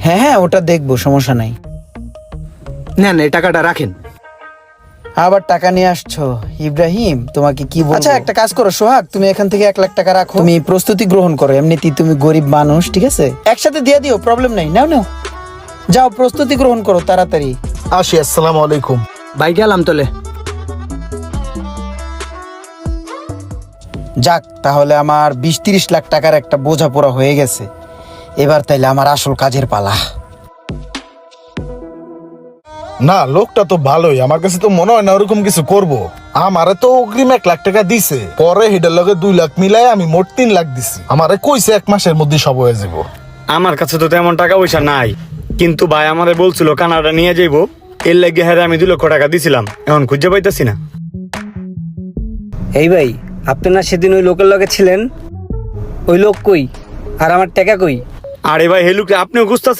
হ্যাঁ হ্যাঁ, ওটা দেখবো, সমস্যা নাই। নেন এই টাকাটা রাখেন। আবার টাকা নিয়ে আসছো ইব্রাহিম, তোমাকে কি বলবো। আচ্ছা একটা কাজ করো সোহাগ, তুমি এখান থেকে 1 লাখ টাকা রাখো, তুমি প্রস্তুতি গ্রহণ করো, এমনিতেই তুমি গরিব মানুষ, ঠিক আছে? একসাথে দিয়ে দিও, প্রবলেম নাই, নাও নাও, যাও প্রস্তুতি গ্রহণ করো তাড়াতাড়ি। আসি, আসসালামু আলাইকুম। ভাই গেলাম তলে। যাক, তাহলে আমার 20-30 লাখ টাকার একটা বোঝাপড়া হয়ে গেছে। এবার তাইলে আমার আসল কাজের পালা। না, লোকটা তো ভালোই, আমার কাছে তো মনে হয় না ওরকম কিছু করব। আমারে তো অগ্রিম 1 লাখ টাকা দিছে, পরে হেডের লগে 2 লাখ মিলাই আমি মোট 3 লাখ দিছি। আমারে কইছে 1 মাসের মধ্যে সব হয়ে যাব। আমার কাছে তো তেমন টাকা পয়সা নাই, কিন্তু ভাই আমাদের বলছিল কানাডা নিয়ে যাইবো, এর লেগে হ্যাঁ আমি 2 লক্ষ টাকা দিছিলাম, এখন খুঁজে পাইতেছি না। এই ভাই, আপনি না সেদিন ওই লোকের লগে ছিলেন, ওই লোক কই আর আমার টাকা কই? আরে ভাই হেলুকে আপনিও খুঁজতেছেন?